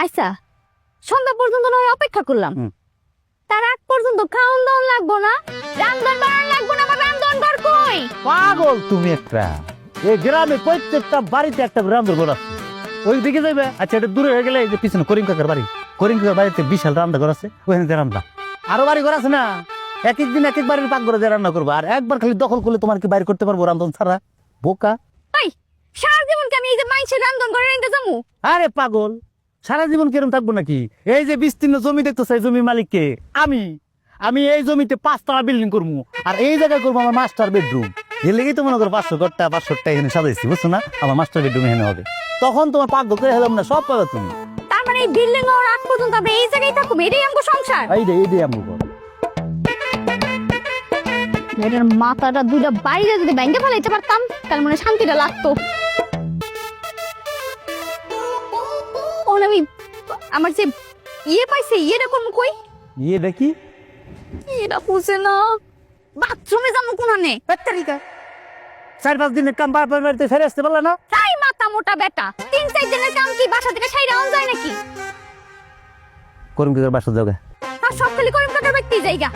আচ্ছা সন্ধ্যা পর্যন্ত নয় অপেক্ষা করলাম, তার আগ পর্যন্ত খাওন দাওন লাগবো না, রান্ধন বাড়ান লাগবো না, আমার রান্ধন ঘর কই? পাগল তুমি একটা। এই গ্রামে প্রত্যেকটা বাড়িতে একটা রান্নার ঘর আছে, ওই দিকে যাইবে। আচ্ছা এটা দূরে হয়ে গেলে এই যে পিছনে করিম কাকার বাড়ি, করিম কাকার বাড়িতে বিশাল রান্না ঘর আছে, ওখানে যে রান্না। আরো বাড়ি ঘর আছে না, এক এক দিন এক এক বাড়ির পাক ঘরে যে রান্না করবো, আর একবার খালি দখল করলে তোমার কি বাইরে করতে পারবো রান্ধন ছাড়া? বোকা। এই সারা জীবন কি আমি এই যে মাইনষের রান্ধন ঘরে রাইন্দা যামু? আরে পাগল, সারা জীবন কিরম থাকবো নাকি? এই যে বিস্তীর্ণ জমি দেখতেছ, এই জমির মালিককে আমি। আমি এই জমিতে 5তলা বিল্ডিং করবো, আর এই জায়গায় করবো আমার মাস্টার বেডরুম। এর লেগেই তো মনে করো 500 এখানে সাজাইছি, বুঝছো না? আমার মাস্টার বেডরুম এখানে হবে। তখন তোমার পাগল করে হেলাম না, সব পাবে তুমি। তার মানে এই বিল্ডিং হওয়ার আগ পর্যন্ত আমরা এই জায়গায় থাকবো, এটাই আমগো সংসার? এই আমি এটার মাথাটা দুইটা বাইরে যদি ব্যাংকে ফেলাইতে পারতাম তার মানে শান্তিটা লাগতো। আমি আমার যে পাইছে ইয়েটা কোন কই? দেখি এটা বুঝে না, বাথরুমে যাবো কোনানে? 4-5 দিনের কাম বাড়িতে ফেরে আসতে পারলে না? তাই মাথা মোটা বেটা, 3-4 দিনের কাম কি বাসা থেকে সাইরা আন যায় নাকি? করিম কাকার বাসা যাওগা। আর সব খালি করিম কাকার ব্যক্তি জায়গা,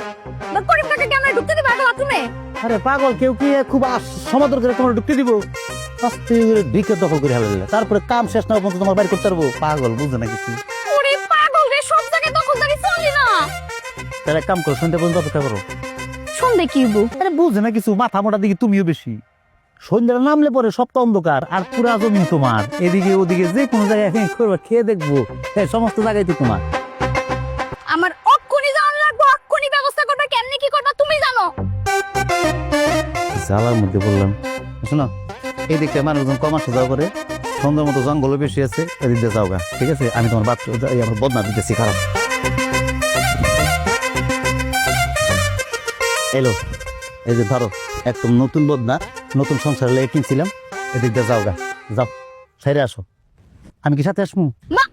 বা করিম কাকা কি আমরা ঢুকতে দিবে আগে বাথরুমে? আরে পাগল, কেউ কি খুব সমাদর করে তোমার ঢুকতে দিব? আস্তে করে ঢিকে দখল করে হেলে, তারপরে কাম শেষ না পর্যন্ত তোমার বাড়ি করতে পারবো? পাগল, বুঝে না কিছু। ওরে পাগল রে, সব জায়গায় দখলদারি চলে না। তাহলে এক কাম করো, সন্ধ্যা পর্যন্ত অপেক্ষা করো। সন্ধ্যে কি হইব? আরে বুঝে না কিছু, মাথা মোটা দিকে তুমিও বেশি। সন্ধ্যাটা নামলে পরে সপ্তাহ অন্ধকার, আর পুরা জমি তোমার। এদিকে ওদিকে যে কোনো জায়গায় করবা, খেয়ে দেখবো, সমস্ত জায়গায় তো তোমার। আমার অক্ষুনি জানা লাগবে, অক্ষুনি ব্যবস্থা করবে, কেমনে কি করবা তুমি জানো। জ্বালার মধ্যে বললাম, শোনো, এই দিকটা মানুষজন কম আসা যাওয়া করে, সন্ধ্যার মতো জঙ্গল বেশি আছে, এদিক দিয়ে যাওগা, ঠিক আছে? আমি তোমার আমার বদনা দিতেছি, খারাপ। এলো, এই যে ধরো, একদম নতুন বদনা, নতুন সংসার লেগে কিনছিলাম, এদিক দিয়ে যাওগা, যাও, সাইরে আসো। আমি কি সাথে আসবো? মা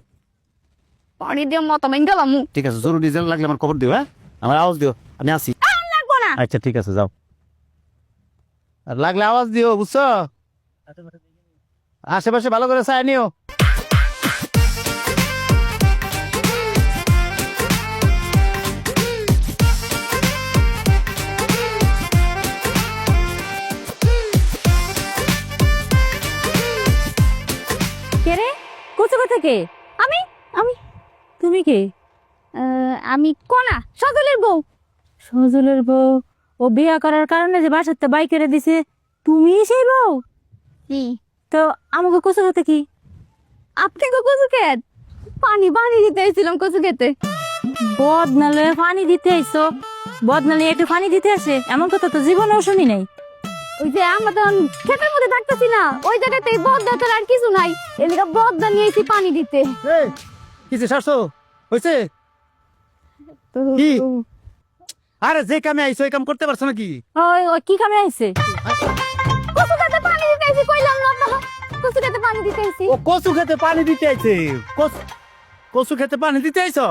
পানি দিয়ে মাথা ভেঙে গেলাম। ঠিক আছে, জরুরি যেন লাগলে আমার খবর দিও, হ্যাঁ? আমার আওয়াজ দিও, আমি আসি। লাগবো না। আচ্ছা ঠিক আছে, যাও। আর লাগলে আওয়াজ দিও, বুঝছো? আশেপাশে ভালো করে চাই নিও। কে রে? কোথা কোথা কে? আমি আমি তুমি কে? আমি কোনা সজলের বউ। সজলের বউ? ও বিয়া করার কারণে যে বাসাতে বাইকেরে দিছে, তুমি সেই বউ? তো আমাকে কচু খেতে কি? আপনি কচু খেত? পানি দিতে আইছিলাম কচু খেতে। বদনালে পানি দিতে আইছো? বদনালে একটু পানি দিতে আসে? এমন কথা তো জীবনেও শুনি নাই। ওই যে আমরা তো ক্ষেতের মধ্যে থাকতেছি না, ওই জায়গাতে বদনা ছাড়া আর কিছু নাই, এদিকে বদনা নিয়েছি পানি দিতে। কিছু শাসো হয়েছে কি? আরে যে কামে আইছো ওই কাম করতে পারছো নাকি? ওই কি কামে আইছে? কচু খেতে পানি দিতে আইছি, কইলাম না আপনারা কচু খেতে পানি দিতে আইছি। ও কচু খেতে পানি দিতে আইছে? কচু খেতে পানি দিতে আইছো?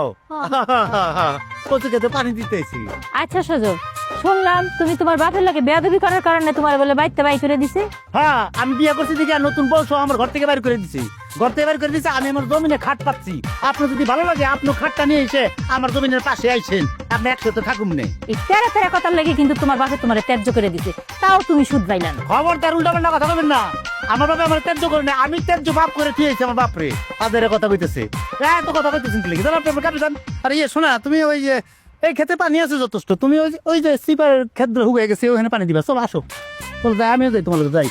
কচু খেতে পানি দিতে আইছি। আচ্ছা সজল, শুনলাম তুমি তোমার বাপের লাগে বেয়াদবি করার কারণে তোমার বলে বাইতে বাই করে দিছে। হ্যাঁ, আমি বিয়ে করছি দেখি আর নতুন বউ আমার ঘর থেকে বাইর করে দিছি। ঘর থেকে বাইর করে দিছি, আমি আমার জমিনে খাট পাচ্ছি। আপনার যদি ভালো লাগে আপনি খাটটা নিয়ে এসে আমার জমিনের পাশে আইছেন, আপনি একসাথে থাকুন নে। এই তেরা তেরা কথার লাগে কিন্তু তোমার বাপে তোমার ত্যায্য করে দিছে, তাও তুমি শুধরাইলা না। খবরদার উল্টা পাল্টা কথা বলবেন না। আমার বাবা আমার ত্যায্য করে না, আমি ত্যায্য বাপ করে দিয়েছি আমার বাপরে। তাদের কথা কইতেছে, এত কথা কইতেছেন কি লিখে? আপনি কাটে যান। আরে ইয়ে শোনা, তুমি ওই যে এই খেতে পানি আছে যথেষ্ট, তুমি ওই যে সিপার ক্ষেত্রে হুগে গেছে, ওখানে পানি দিবা। চল আসো, চল যাই, আমিও যাই, তোমার যাই।